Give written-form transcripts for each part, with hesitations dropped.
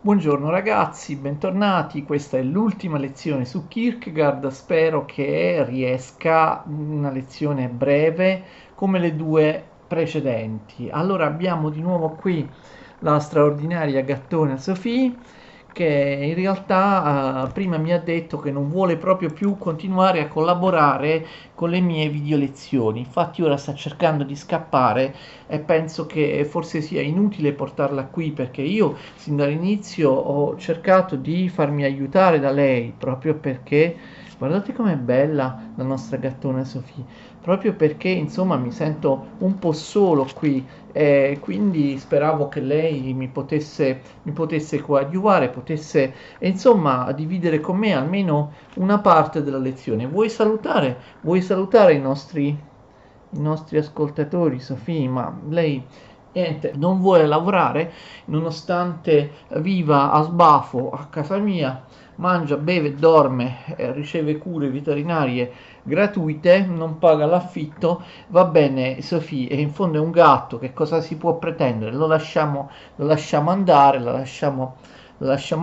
Buongiorno ragazzi, bentornati. Questa è l'ultima lezione su Kierkegaard. Spero che riesca una lezione breve come le due precedenti. Allora abbiamo di nuovo qui la straordinaria gattona Sophie che in realtà prima mi ha detto che non vuole proprio più continuare a collaborare con le mie video lezioni. Infatti ora sta cercando di scappare e penso che forse sia inutile portarla qui perché io sin dall'inizio ho cercato di farmi aiutare da lei proprio perché guardate com'è bella la nostra gattona Sofì, proprio perché insomma mi sento un po' solo qui e quindi speravo che lei mi potesse coadiuvare, potesse insomma dividere con me almeno una parte della lezione. Vuoi salutare i nostri ascoltatori, Sofì, ma lei niente, non vuole lavorare nonostante viva a sbafo a casa mia, mangia, beve, dorme, riceve cure veterinarie gratuite, non paga l'affitto, va bene, Sofì, e in fondo è un gatto, che cosa si può pretendere? Lo lasciamo andare, lo lasciamo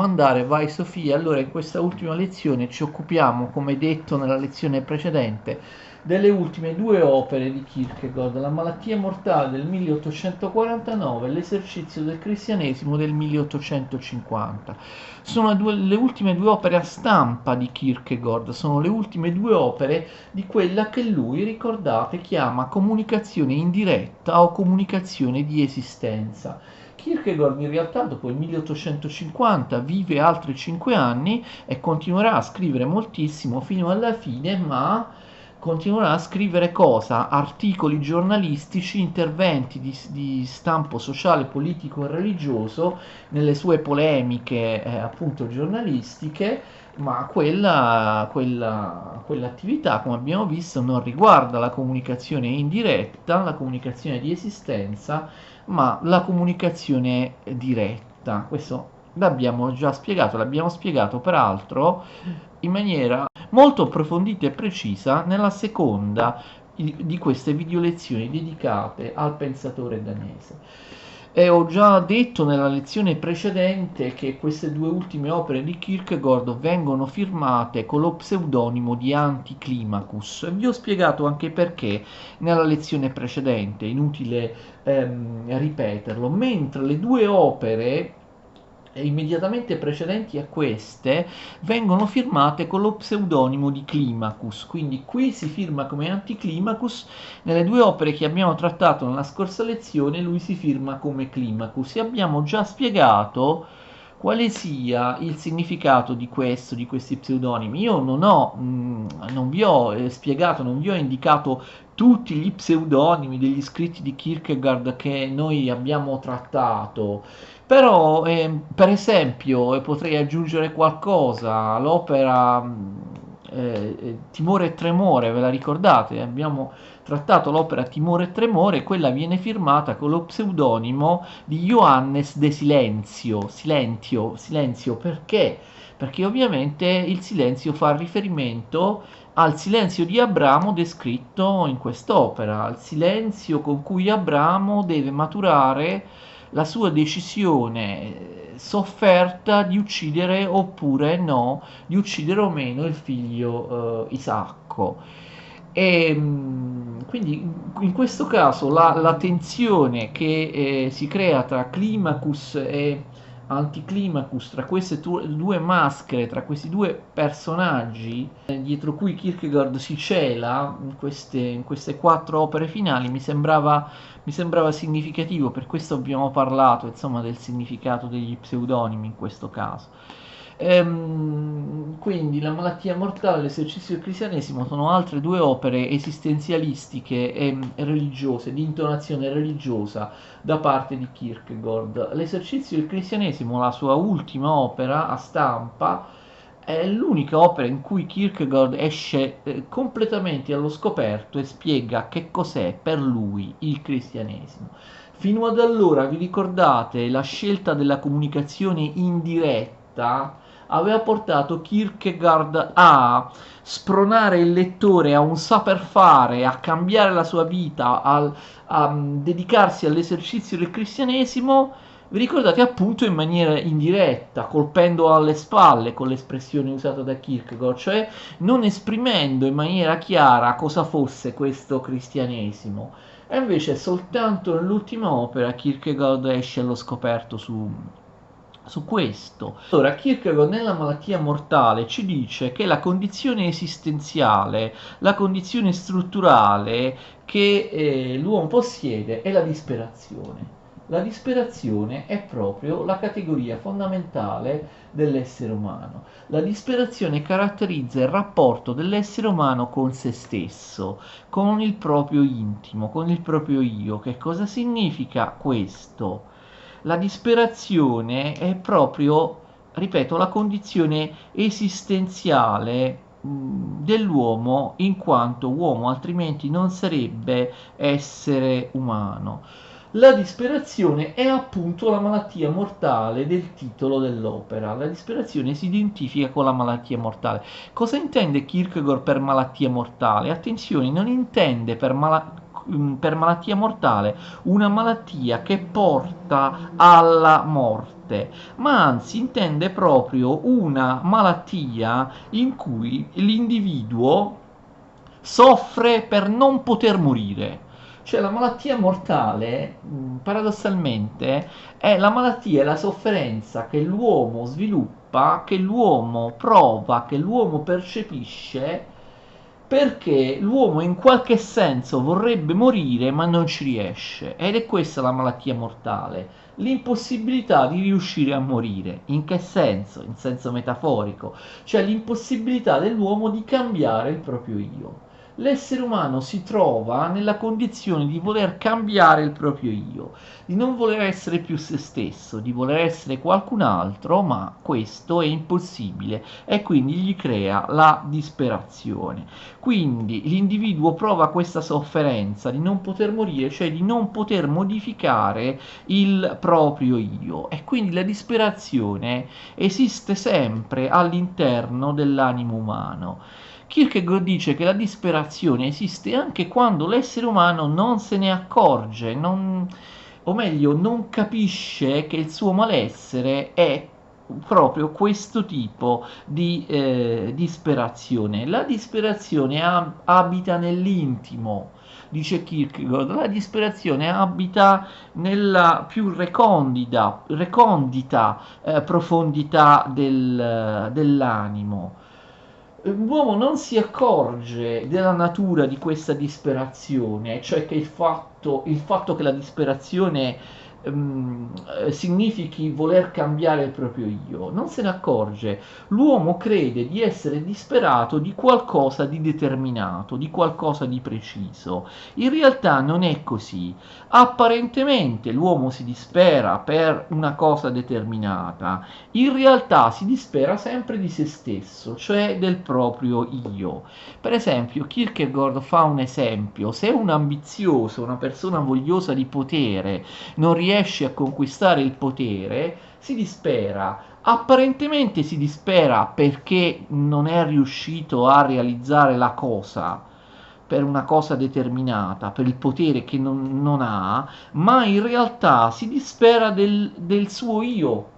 andare, vai Sofia. Allora in questa ultima lezione ci occupiamo, come detto nella lezione precedente, delle ultime due opere di Kierkegaard, La malattia mortale del 1849 e L'esercizio del cristianesimo del 1850. Sono le ultime due opere a stampa di Kierkegaard, sono le ultime due opere di quella che lui, ricordate, chiama comunicazione indiretta o comunicazione di esistenza. Kierkegaard in realtà dopo il 1850 vive altri 5 anni e continuerà a scrivere moltissimo fino alla fine, ma continuerà a scrivere cosa? Articoli giornalistici, interventi di stampo sociale, politico e religioso nelle sue polemiche appunto giornalistiche, ma quell'attività, come abbiamo visto, non riguarda la comunicazione indiretta, la comunicazione di esistenza, ma la comunicazione diretta. Questo l'abbiamo spiegato peraltro in maniera molto approfondita e precisa nella seconda di queste video lezioni dedicate al pensatore danese. E ho già detto nella lezione precedente che queste due ultime opere di Kierkegaard vengono firmate con lo pseudonimo di Anticlimacus e vi ho spiegato anche perché nella lezione precedente, inutile ripeterlo, mentre le due opere immediatamente precedenti a queste vengono firmate con lo pseudonimo di Climacus, quindi qui si firma come Anticlimacus, nelle due opere che abbiamo trattato nella scorsa lezione lui si firma come Climacus e abbiamo già spiegato quale sia il significato di questi pseudonimi. Io non vi ho spiegato, non vi ho indicato tutti gli pseudonimi degli scritti di Kierkegaard che noi abbiamo trattato. Però, per esempio, potrei aggiungere qualcosa, l'opera Timore e Tremore, ve la ricordate? Abbiamo trattato l'opera Timore e Tremore, quella viene firmata con lo pseudonimo di Johannes de Silentio, perché? Perché ovviamente il silenzio fa riferimento al silenzio di Abramo descritto in quest'opera, al silenzio con cui Abramo deve maturare la sua decisione sofferta di uccidere oppure no, di uccidere o meno il figlio Isacco. Quindi in questo caso la tensione che si crea tra Climacus e Anticlimacus, tra queste due maschere, tra questi due personaggi dietro cui Kierkegaard si cela in queste quattro opere finali, mi sembrava significativo, per questo abbiamo parlato insomma del significato degli pseudonimi in questo caso. Quindi La malattia mortale e L'esercizio del cristianesimo sono altre due opere esistenzialistiche e religiose, di intonazione religiosa da parte di Kierkegaard. L'esercizio del cristianesimo, la sua ultima opera a stampa, è l'unica opera in cui Kierkegaard esce completamente allo scoperto e spiega che cos'è per lui il cristianesimo. Fino ad allora, vi ricordate, la scelta della comunicazione indiretta aveva portato Kierkegaard a spronare il lettore a un saper fare, a cambiare la sua vita, a dedicarsi all'esercizio del cristianesimo vi ricordate appunto in maniera indiretta, colpendo alle spalle, con l'espressione usata da Kierkegaard, cioè non esprimendo in maniera chiara cosa fosse questo cristianesimo. E invece soltanto nell'ultima opera Kierkegaard esce allo scoperto su questo. Allora, Kierkegaard nella malattia mortale ci dice che la condizione esistenziale, la condizione strutturale che l'uomo possiede è la disperazione. La disperazione è proprio la categoria fondamentale dell'essere umano. La disperazione caratterizza il rapporto dell'essere umano con se stesso, con il proprio intimo, con il proprio io. Che cosa significa questo? La disperazione è proprio, ripeto, la condizione esistenziale dell'uomo in quanto uomo, altrimenti non sarebbe essere umano. La disperazione è appunto la malattia mortale del titolo dell'opera. La disperazione si identifica con la malattia mortale. Cosa intende Kierkegaard per malattia mortale? Attenzione, non intende per malattia mortale una malattia che porta alla morte, ma anzi intende proprio una malattia in cui l'individuo soffre per non poter morire. Cioè la malattia mortale, paradossalmente, è la malattia e la sofferenza che l'uomo sviluppa, che l'uomo prova, che l'uomo percepisce, perché l'uomo in qualche senso vorrebbe morire ma non ci riesce. Ed è questa la malattia mortale, l'impossibilità di riuscire a morire. In che senso? In senso metaforico, cioè l'impossibilità dell'uomo di cambiare il proprio io. L'essere umano si trova nella condizione di voler cambiare il proprio io, di non voler essere più se stesso, di voler essere qualcun altro, ma questo è impossibile e quindi gli crea la disperazione. Quindi l'individuo prova questa sofferenza di non poter morire, cioè di non poter modificare il proprio io, e quindi la disperazione esiste sempre all'interno dell'animo umano. Kierkegaard dice che la disperazione esiste anche quando l'essere umano non se ne accorge, o meglio, non capisce che il suo malessere è proprio questo tipo di disperazione. La disperazione abita nell'intimo, dice Kierkegaard, la disperazione abita nella più recondita profondità dell'animo. L'uomo non si accorge della natura di questa disperazione, cioè che il fatto che la disperazione significhi voler cambiare il proprio io, non se ne accorge. L'uomo crede di essere disperato di qualcosa di determinato, di qualcosa di preciso. In realtà non è così. Apparentemente l'uomo si dispera per una cosa determinata, in realtà si dispera sempre di se stesso, cioè del proprio io. Per esempio, Kierkegaard fa un esempio: se un ambizioso, una persona vogliosa di potere, non riesce a conquistare il potere, si dispera. Apparentemente si dispera perché non è riuscito a realizzare la cosa, per una cosa determinata, per il potere che non ha, ma in realtà si dispera del suo io,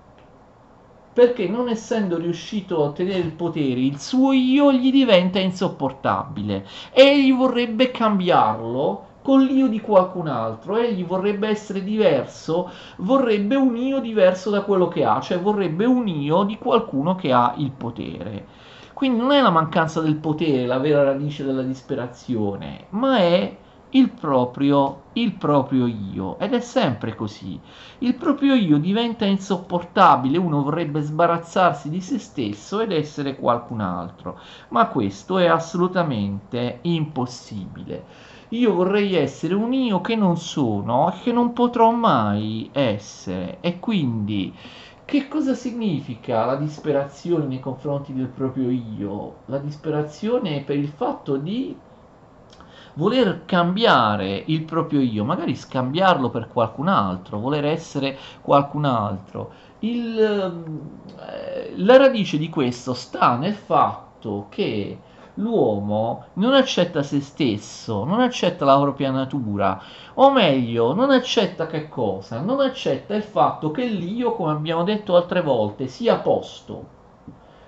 perché non essendo riuscito a ottenere il potere, il suo io gli diventa insopportabile. Egli vorrebbe cambiarlo con l'io di qualcun altro, egli vorrebbe essere diverso, vorrebbe un io diverso da quello che ha, cioè vorrebbe un io di qualcuno che ha il potere. Quindi non è la mancanza del potere la vera radice della disperazione, ma è il proprio io, ed è sempre così. Il proprio io diventa insopportabile, uno vorrebbe sbarazzarsi di se stesso ed essere qualcun altro, ma questo è assolutamente impossibile. Io vorrei essere un io che non sono e che non potrò mai essere, e quindi che cosa significa la disperazione nei confronti del proprio io? La disperazione è per il fatto di voler cambiare il proprio io, magari scambiarlo per qualcun altro, voler essere qualcun altro. La radice di questo sta nel fatto che l'uomo non accetta se stesso, non accetta la propria natura, o meglio, non accetta che cosa? Non accetta il fatto che l'io, come abbiamo detto altre volte, sia posto.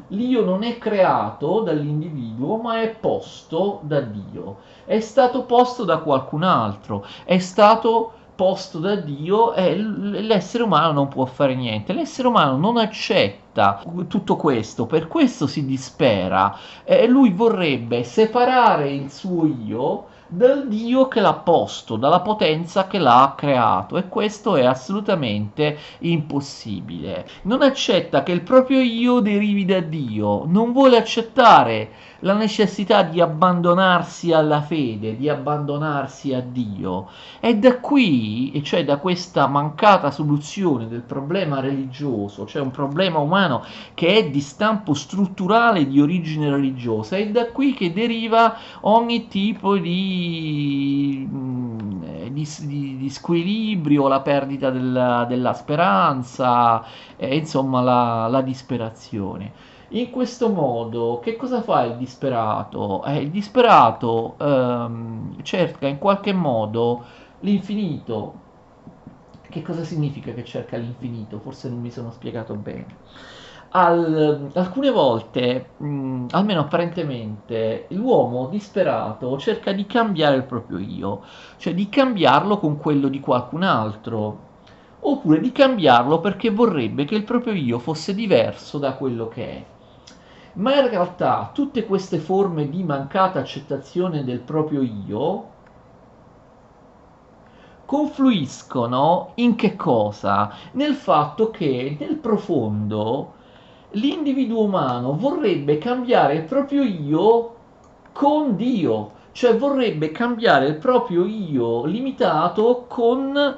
L'io non è creato dall'individuo, ma è posto da Dio. È stato posto da qualcun altro, è stato posto da Dio e l'essere umano non può fare niente. L'essere umano non accetta tutto questo, per questo si dispera e lui vorrebbe separare il suo io dal Dio che l'ha posto, dalla potenza che l'ha creato e questo è assolutamente impossibile. Non accetta che il proprio io derivi da Dio, non vuole accettare la necessità di abbandonarsi alla fede, di abbandonarsi a Dio. E da qui, e cioè da questa mancata soluzione del problema religioso, cioè un problema umano che è di stampo strutturale di origine religiosa, è da qui che deriva ogni tipo di squilibrio, la perdita della speranza, insomma la disperazione. In questo modo, che cosa fa il disperato? Il disperato cerca in qualche modo l'infinito. Che cosa significa che cerca l'infinito? Forse non mi sono spiegato bene. Alcune volte, almeno apparentemente, l'uomo disperato cerca di cambiare il proprio io, cioè di cambiarlo con quello di qualcun altro, oppure di cambiarlo perché vorrebbe che il proprio io fosse diverso da quello che è. Ma in realtà tutte queste forme di mancata accettazione del proprio io confluiscono in che cosa? Nel fatto che nel profondo l'individuo umano vorrebbe cambiare il proprio io con Dio, cioè vorrebbe cambiare il proprio io limitato con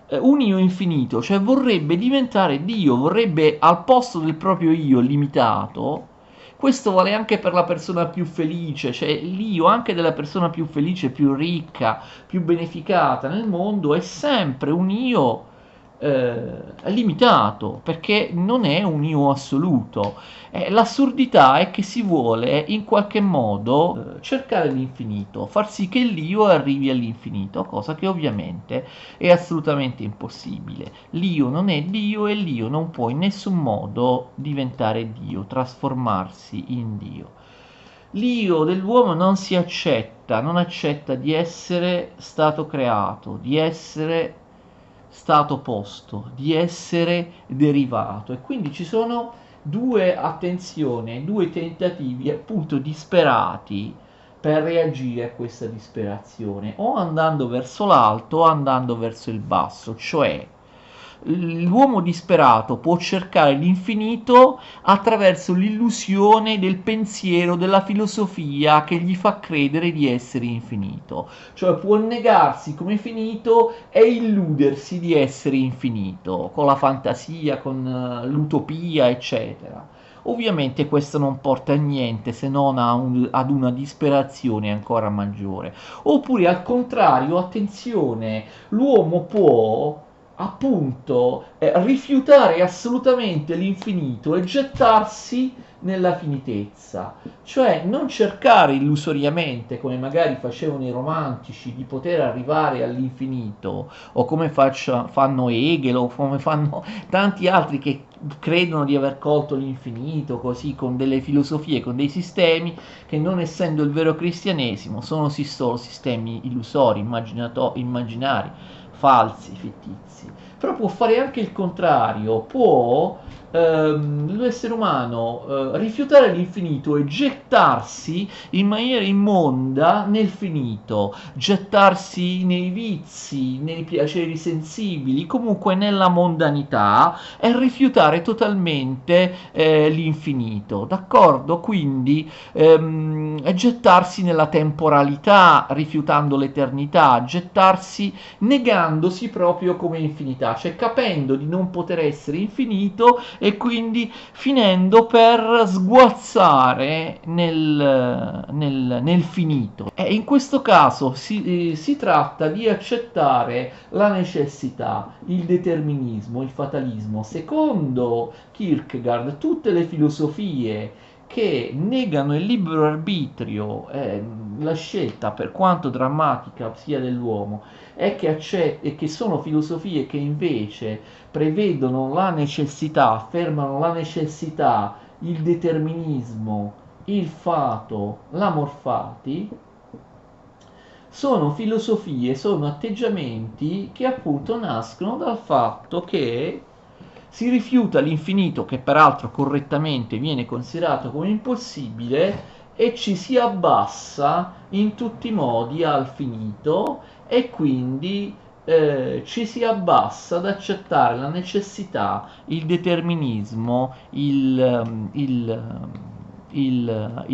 un io infinito, cioè vorrebbe diventare Dio, vorrebbe al posto del proprio io limitato. Questo vale anche per la persona più felice, cioè l'io anche della persona più felice, più ricca, più beneficata nel mondo è sempre un io limitato, perché non è un io assoluto. L'assurdità è che si vuole in qualche modo cercare l'infinito, far sì che l'io arrivi all'infinito, cosa che ovviamente è assolutamente impossibile. L'io non è Dio e l'io non può in nessun modo diventare Dio, trasformarsi in Dio. L'io dell'uomo non si accetta, non accetta di essere stato creato, di essere stato posto, di essere derivato. E quindi ci sono due, attenzione, due tentativi appunto disperati per reagire a questa disperazione, o andando verso l'alto o andando verso il basso, cioè l'uomo disperato può cercare l'infinito attraverso l'illusione del pensiero, della filosofia che gli fa credere di essere infinito, cioè può negarsi come finito e illudersi di essere infinito, con la fantasia, con l'utopia, eccetera. Ovviamente questo non porta a niente se non ad una disperazione ancora maggiore. Oppure al contrario, attenzione, l'uomo può appunto rifiutare assolutamente l'infinito e gettarsi nella finitezza, cioè non cercare illusoriamente, come magari facevano i romantici, di poter arrivare all'infinito, o come fanno Hegel, o come fanno tanti altri che credono di aver colto l'infinito, così con delle filosofie, con dei sistemi che non essendo il vero cristianesimo sono solo sistemi illusori, immaginari, falsi, fittizi. Però può fare anche il contrario, può l'essere umano rifiutare l'infinito e gettarsi in maniera immonda nel finito, gettarsi nei vizi, nei piaceri sensibili, comunque nella mondanità e rifiutare totalmente l'infinito, d'accordo? Quindi gettarsi nella temporalità, rifiutando l'eternità, gettarsi negandosi proprio come infinità, cioè capendo di non poter essere infinito e quindi finendo per sguazzare nel finito. E in questo caso si tratta di accettare la necessità, il determinismo, il fatalismo. Secondo Kierkegaard, tutte le filosofie che negano il libero arbitrio, la scelta, per quanto drammatica sia dell'uomo, e che sono filosofie che invece prevedono la necessità, affermano la necessità, il determinismo, il fato, l'amor fati, sono filosofie, sono atteggiamenti che appunto nascono dal fatto che si rifiuta l'infinito, che peraltro correttamente viene considerato come impossibile, e ci si abbassa in tutti i modi al finito, e quindi ci si abbassa ad accettare la necessità, il determinismo, il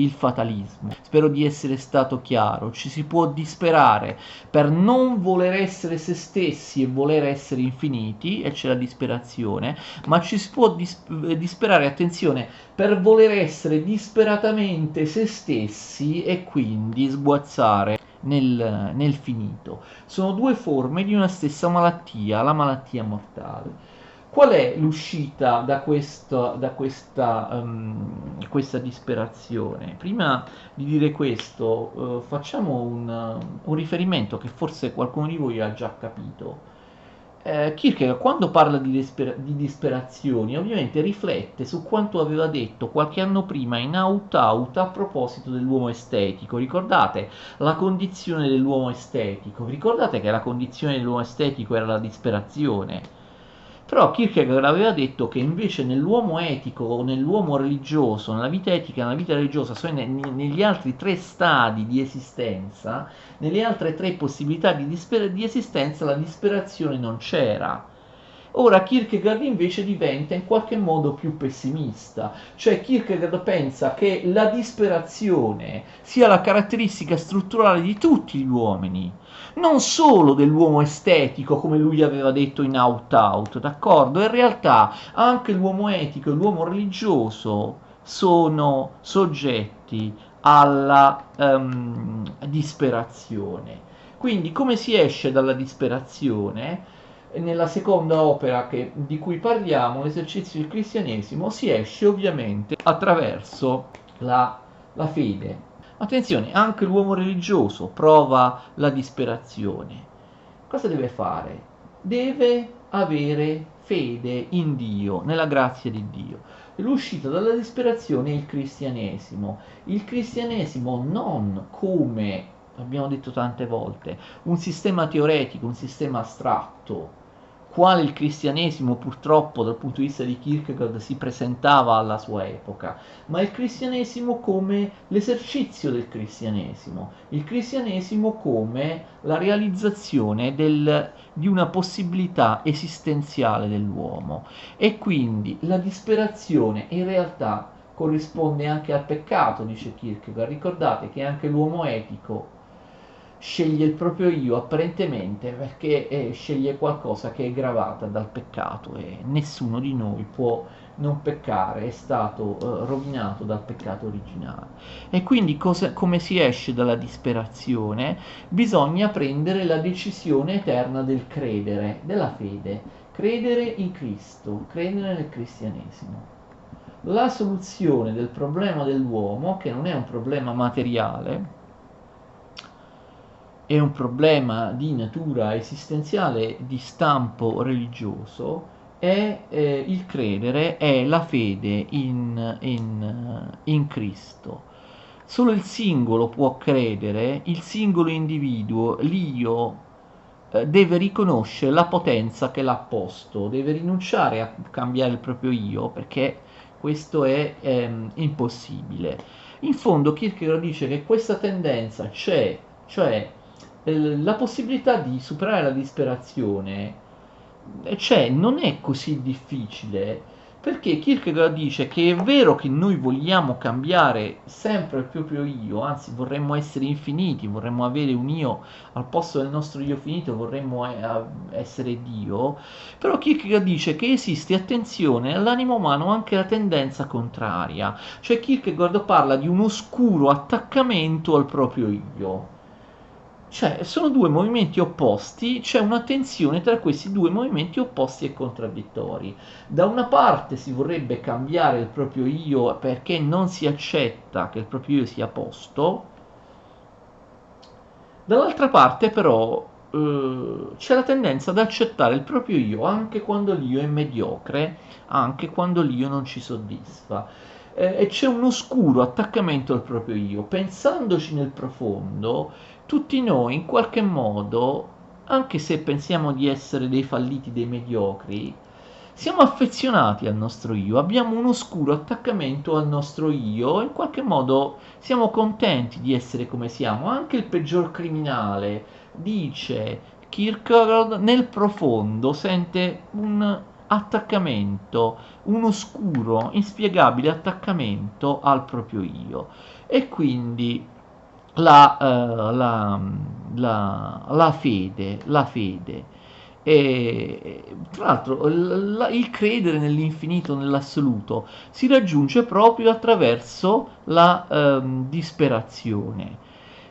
fatalismo. Spero di essere stato chiaro. Ci si può disperare per non voler essere se stessi e voler essere infiniti, e c'è la disperazione, ma ci si può disperare, attenzione, per voler essere disperatamente se stessi e quindi sguazzare nel finito. Sono due forme di una stessa malattia, la malattia mortale. Qual è l'uscita questa disperazione? Prima di dire questo, facciamo un riferimento che forse qualcuno di voi ha già capito. Kierkegaard, quando parla di disperazioni, ovviamente riflette su quanto aveva detto qualche anno prima in Out Out a proposito dell'uomo estetico. Ricordate la condizione dell'uomo estetico? Ricordate che la condizione dell'uomo estetico era la disperazione? Però Kierkegaard aveva detto che invece nell'uomo etico o nell'uomo religioso, nella vita etica e nella vita religiosa, cioè negli altri tre stadi di esistenza, nelle altre tre possibilità di esistenza, la disperazione non c'era. Ora Kierkegaard invece diventa in qualche modo più pessimista, cioè Kierkegaard pensa che la disperazione sia la caratteristica strutturale di tutti gli uomini, non solo dell'uomo estetico come lui aveva detto in Out Out, d'accordo? In realtà anche l'uomo etico e l'uomo religioso sono soggetti alla disperazione. Quindi come si esce dalla disperazione? Nella seconda opera di cui parliamo, l'esercizio del cristianesimo, si esce ovviamente attraverso la fede. Attenzione, anche l'uomo religioso prova la disperazione. Cosa deve fare? Deve avere fede in Dio, nella grazia di Dio. L'uscita dalla disperazione è il cristianesimo non come abbiamo detto tante volte, un sistema teoretico, un sistema astratto, quale il cristianesimo purtroppo dal punto di vista di Kierkegaard si presentava alla sua epoca, ma il cristianesimo come l'esercizio del cristianesimo, il cristianesimo come la realizzazione di una possibilità esistenziale dell'uomo, e quindi la disperazione in realtà corrisponde anche al peccato, dice Kierkegaard. Ricordate che anche l'uomo etico sceglie il proprio io apparentemente perché sceglie qualcosa che è gravata dal peccato, e nessuno di noi può non peccare, è stato rovinato dal peccato originale. E quindi come si esce dalla disperazione? Bisogna prendere la decisione eterna del credere, della fede, credere in Cristo, credere nel cristianesimo. La soluzione del problema dell'uomo, che non è un problema materiale, è un problema di natura esistenziale di stampo religioso, è il credere, è la fede in Cristo. Solo il singolo può credere, il singolo individuo, l'io, deve riconoscere la potenza che l'ha posto, deve rinunciare a cambiare il proprio io, perché questo è impossibile. In fondo Kierkegaard dice che questa tendenza c'è, cioè la possibilità di superare la disperazione c'è, non è così difficile, perché Kierkegaard dice che è vero che noi vogliamo cambiare sempre il proprio io, anzi vorremmo essere infiniti, vorremmo avere un io al posto del nostro io finito, vorremmo essere Dio, però Kierkegaard dice che esiste, attenzione, nell'animo umano anche la tendenza contraria, cioè Kierkegaard parla di un oscuro attaccamento al proprio io. Cioè, sono due movimenti opposti, c'è una tensione tra questi due movimenti opposti e contraddittori. Da una parte si vorrebbe cambiare il proprio io perché non si accetta che il proprio io sia posto, dall'altra parte però c'è la tendenza ad accettare il proprio io anche quando l'io è mediocre, anche quando l'io non ci soddisfa. E c'è un oscuro attaccamento al proprio io. Pensandoci nel profondo, tutti noi in qualche modo, anche se pensiamo di essere dei falliti, dei mediocri, siamo affezionati al nostro io, abbiamo un oscuro attaccamento al nostro io e in qualche modo siamo contenti di essere come siamo. Anche il peggior criminale, dice Kierkegaard, nel profondo sente un attaccamento, un oscuro, inspiegabile attaccamento al proprio io. E quindi la, la fede. E, tra l'altro, il credere nell'infinito, nell'assoluto, si raggiunge proprio attraverso la disperazione.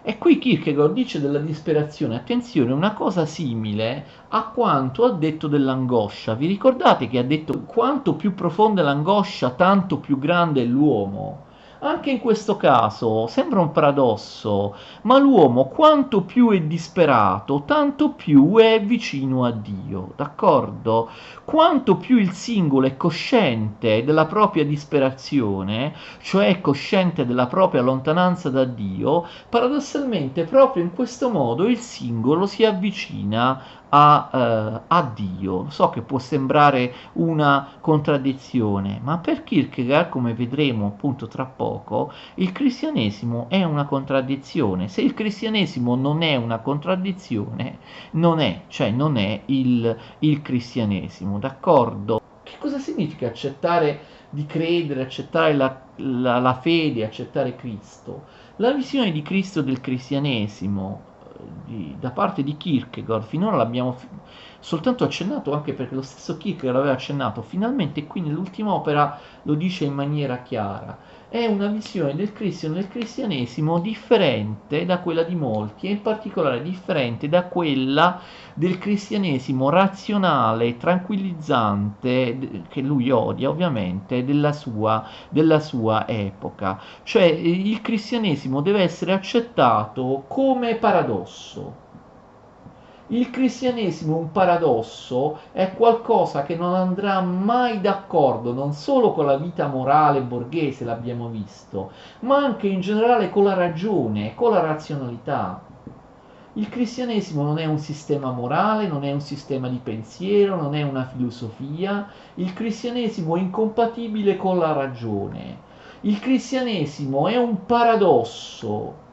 E qui Kierkegaard dice della disperazione, attenzione, una cosa simile a quanto ha detto dell'angoscia. Vi ricordate che ha detto quanto più profonda è l'angoscia, tanto più grande è l'uomo? Anche in questo caso sembra un paradosso, ma l'uomo quanto più è disperato, tanto più è vicino a Dio, d'accordo? Quanto più il singolo è cosciente della propria disperazione, cioè è cosciente della propria lontananza da Dio, paradossalmente proprio in questo modo il singolo si avvicina a Dio. So che può sembrare una contraddizione, ma per Kierkegaard, come vedremo appunto tra poco, il cristianesimo è una contraddizione. Se il cristianesimo non è una contraddizione, non è, cioè non è il cristianesimo, d'accordo? Che cosa significa accettare di credere, accettare la fede, accettare Cristo? La visione di Cristo del cristianesimo da parte di Kierkegaard, finora l'abbiamo soltanto accennato, anche perché lo stesso Kierkegaard aveva accennato, finalmente qui nell'ultima opera lo dice in maniera chiara. È una visione del Cristo nel cristianesimo differente da quella di molti, e in particolare differente da quella del cristianesimo razionale, tranquillizzante, che lui odia ovviamente, della sua epoca. Cioè il cristianesimo deve essere accettato come paradosso. Il cristianesimo, un paradosso, è qualcosa che non andrà mai d'accordo non solo con la vita morale borghese, l'abbiamo visto, ma anche in generale con la ragione, con la razionalità. Il cristianesimo non è un sistema morale, non è un sistema di pensiero, non è una filosofia. Il cristianesimo è incompatibile con la ragione. Il cristianesimo è un paradosso.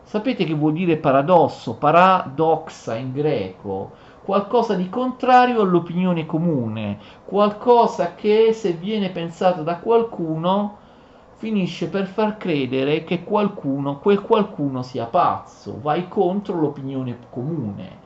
Sapete che vuol dire paradosso? Paradoxa in greco. Qualcosa di contrario all'opinione comune, qualcosa che se viene pensato da qualcuno finisce per far credere che quel qualcuno sia pazzo, vai contro l'opinione comune.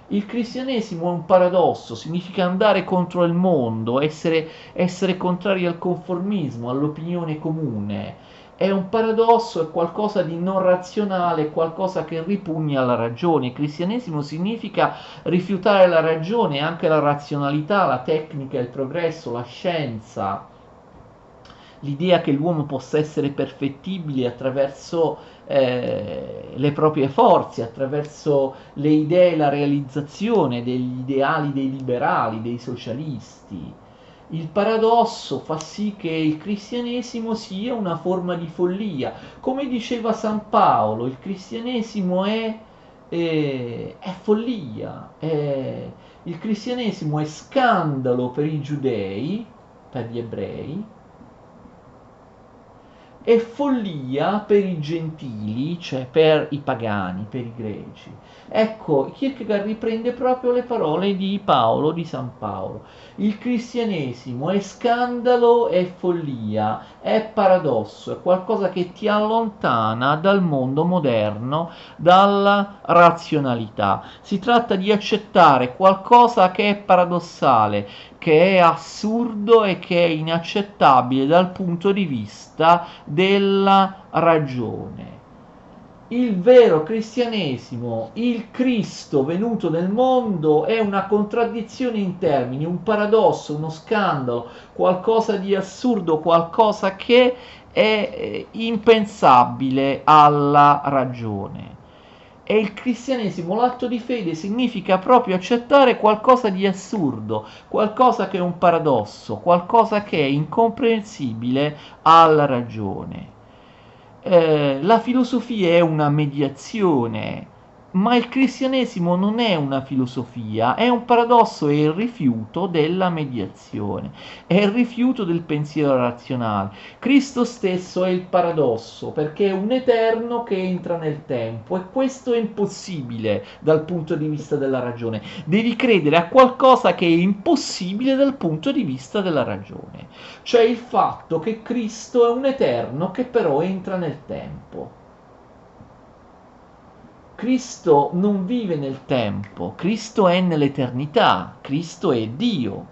Il cristianesimo è un paradosso, significa andare contro il mondo, essere contrari al conformismo, all'opinione comune. È un paradosso, è qualcosa di non razionale, qualcosa che ripugna alla ragione. Il cristianesimo significa rifiutare la ragione, anche la razionalità, la tecnica, il progresso, la scienza, l'idea che l'uomo possa essere perfettibile attraverso le proprie forze, attraverso le idee e la realizzazione degli ideali dei liberali, dei socialisti. Il paradosso fa sì che il cristianesimo sia una forma di follia. Come diceva San Paolo, il cristianesimo è follia. Il cristianesimo è scandalo per i giudei, per gli ebrei, è follia per i gentili, cioè per i pagani, per i greci. Ecco, Kierkegaard riprende proprio le parole di Paolo, di San Paolo. Il cristianesimo è scandalo, è follia, è paradosso, è qualcosa che ti allontana dal mondo moderno, dalla razionalità. Si tratta di accettare qualcosa che è paradossale, che è assurdo e che è inaccettabile dal punto di vista della ragione. il vero cristianesimo, il Cristo venuto nel mondo, è una contraddizione in termini, un paradosso, uno scandalo, qualcosa di assurdo, qualcosa che è impensabile alla ragione. E il cristianesimo, l'atto di fede, significa proprio accettare qualcosa di assurdo, qualcosa che è un paradosso, qualcosa che è incomprensibile alla ragione. La filosofia è una mediazione, ma il cristianesimo non è una filosofia, è un paradosso, è il rifiuto della mediazione, è il rifiuto del pensiero razionale. Cristo stesso è il paradosso, perché è un eterno che entra nel tempo e questo è impossibile dal punto di vista della ragione. Devi credere a qualcosa che è impossibile dal punto di vista della ragione, cioè il fatto che Cristo è un eterno che però entra nel tempo. Cristo non vive nel tempo, Cristo è nell'eternità, Cristo è Dio,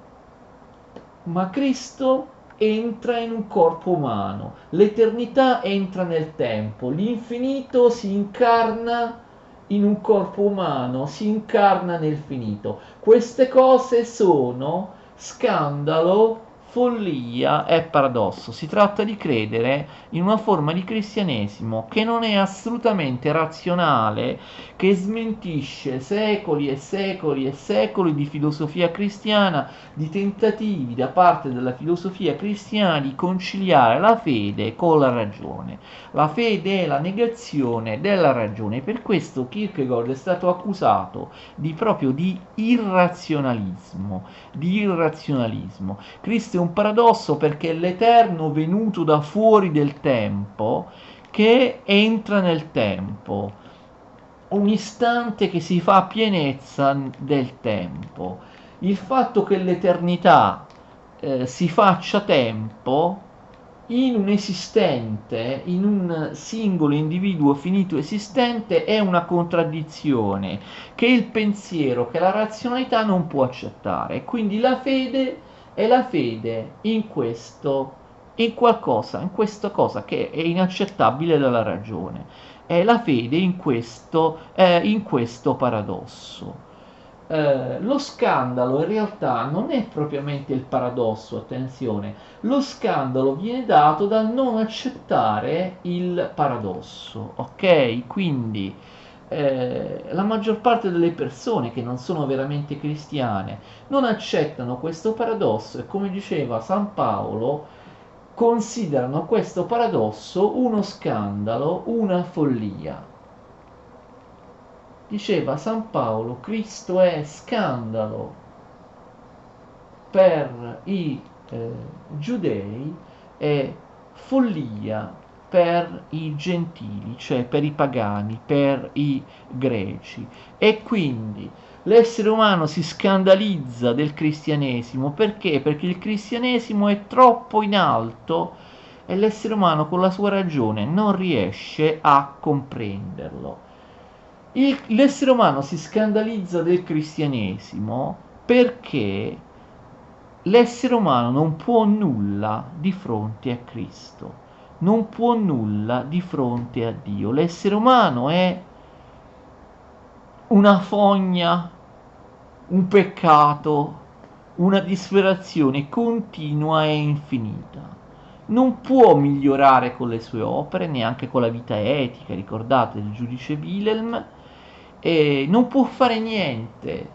ma Cristo entra in un corpo umano, l'eternità entra nel tempo, l'infinito si incarna in un corpo umano, si incarna nel finito. Queste cose sono scandalo, follia e paradosso. Si tratta di credere in una forma di cristianesimo che non è assolutamente razionale, che smentisce secoli e secoli e secoli di filosofia cristiana, di tentativi da parte della filosofia cristiana di conciliare la fede con la ragione. La fede è la negazione della ragione. Per questo Kierkegaard è stato accusato proprio di irrazionalismo. Cristo è un paradosso perché è l'eterno venuto da fuori del tempo che entra nel tempo, un istante che si fa pienezza del tempo. Il fatto che l'eternità si faccia tempo in un esistente, in un singolo individuo finito esistente, è una contraddizione che il pensiero, che la razionalità non può accettare. Quindi la fede è la fede in questo, in qualcosa, in questa cosa che è inaccettabile dalla ragione. È la fede in questo paradosso. Lo scandalo in realtà non è propriamente il paradosso, attenzione, lo scandalo viene dato dal non accettare il paradosso, ok? Quindi la maggior parte delle persone che non sono veramente cristiane non accettano questo paradosso e come diceva San Paolo, considerano questo paradosso uno scandalo, una follia. Diceva San Paolo, Cristo è scandalo per i giudei e follia per i gentili, cioè per i pagani, per i greci. E quindi l'essere umano si scandalizza del cristianesimo perché? Perché il cristianesimo è troppo in alto e l'essere umano con la sua ragione non riesce a comprenderlo. L'essere umano si scandalizza del cristianesimo perché l'essere umano non può nulla di fronte a Cristo, non può nulla di fronte a Dio. L'essere umano è una fogna, un peccato, una disperazione continua e infinita. Non può migliorare con le sue opere, neanche con la vita etica, ricordate il giudice Wilhelm, e non può fare niente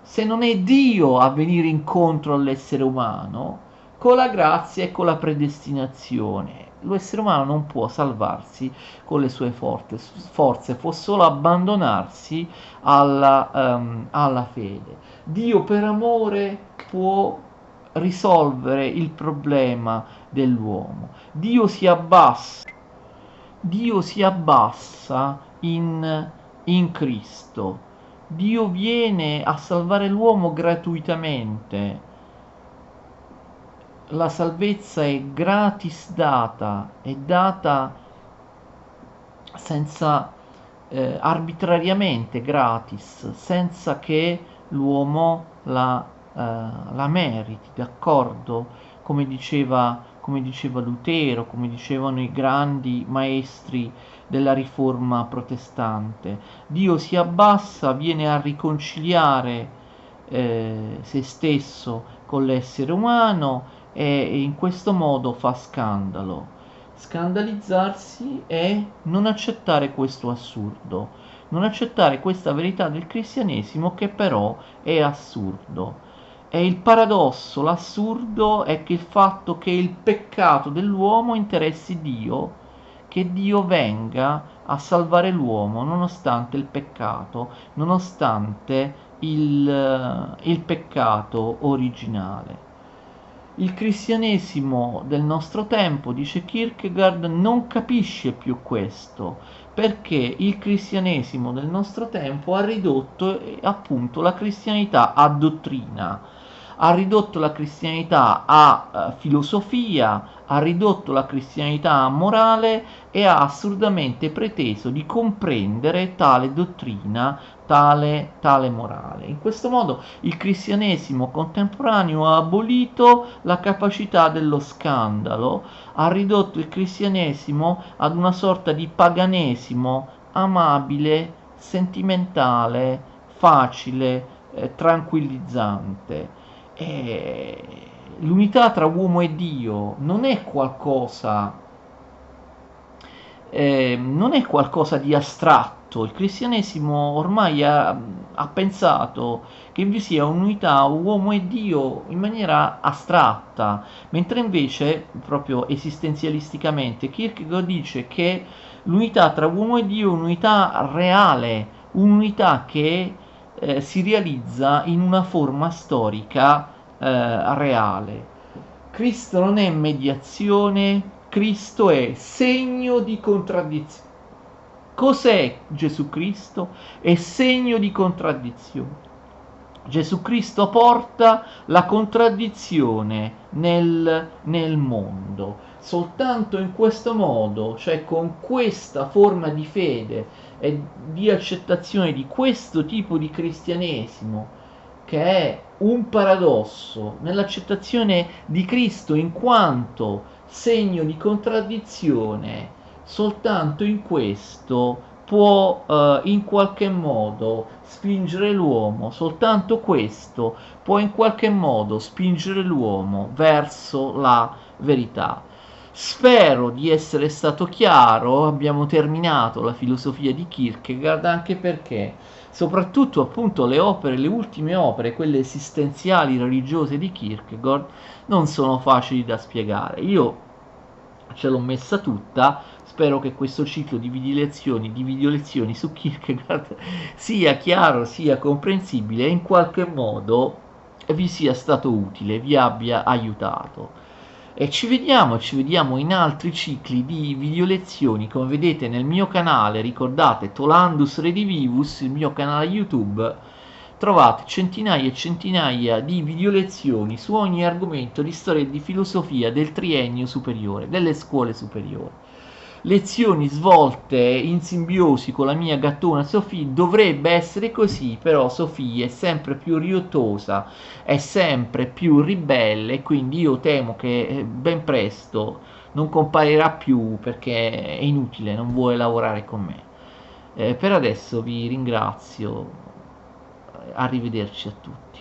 se non è Dio a venire incontro all'essere umano con la grazia e con la predestinazione. L'essere umano non può salvarsi con le sue forze, può solo abbandonarsi alla fede. Dio per amore può risolvere il problema dell'uomo. Dio si abbassa in Cristo. Dio viene a salvare l'uomo gratuitamente. La salvezza è gratis data, è data senza arbitrariamente gratis, senza che l'uomo la meriti, d'accordo? Come diceva come diceva Lutero, come dicevano i grandi maestri della riforma protestante. Dio si abbassa, viene a riconciliare se stesso con l'essere umano e in questo modo fa scandalo. Scandalizzarsi è non accettare questo assurdo, non accettare questa verità del cristianesimo che però è assurdo. E il paradosso, l'assurdo è che il fatto che il peccato dell'uomo interessi Dio, che Dio venga a salvare l'uomo nonostante il peccato, nonostante il peccato originale. Il cristianesimo del nostro tempo, dice Kierkegaard, non capisce più questo, perché il cristianesimo del nostro tempo ha ridotto appunto la cristianità a dottrina, ha ridotto la cristianità a filosofia, ha ridotto la cristianità a morale e ha assurdamente preteso di comprendere tale dottrina, tale morale. In questo modo il cristianesimo contemporaneo ha abolito la capacità dello scandalo, ha ridotto il cristianesimo ad una sorta di paganesimo amabile, sentimentale, facile, tranquillizzante. L'unità tra uomo e Dio non è qualcosa di astratto. Il cristianesimo ormai ha pensato che vi sia un'unità uomo e Dio in maniera astratta, mentre invece, proprio esistenzialisticamente, Kierkegaard dice che l'unità tra uomo e Dio è un'unità reale, un'unità che si realizza in una forma storica reale. Cristo non è mediazione, Cristo è segno di contraddizione. Cos'è Gesù Cristo? È segno di contraddizione. Gesù Cristo porta la contraddizione nel mondo. Soltanto in questo modo, cioè con questa forma di fede e di accettazione di questo tipo di cristianesimo, che è un paradosso nell'accettazione di Cristo in quanto segno di contraddizione, soltanto in questo può in qualche modo spingere l'uomo, soltanto questo può in qualche modo spingere l'uomo verso la verità. Spero di essere stato chiaro, abbiamo terminato la filosofia di Kierkegaard, anche perché soprattutto appunto le ultime opere, quelle esistenziali religiose di Kierkegaard, non sono facili da spiegare. Io ce l'ho messa tutta, spero che questo ciclo di video lezioni su Kierkegaard sia chiaro, sia comprensibile e in qualche modo vi sia stato utile, vi abbia aiutato. E ci vediamo in altri cicli di video lezioni, come vedete nel mio canale, ricordate Tolandus Redivivus, il mio canale YouTube, trovate centinaia e centinaia di video lezioni su ogni argomento di storia e di filosofia del triennio superiore, delle scuole superiori. Lezioni svolte in simbiosi con la mia gattona Sofì. Dovrebbe essere così, però Sofì è sempre più riottosa, è sempre più ribelle e quindi io temo che ben presto non comparirà più perché è inutile, non vuole lavorare con me. Per adesso vi ringrazio, arrivederci a tutti.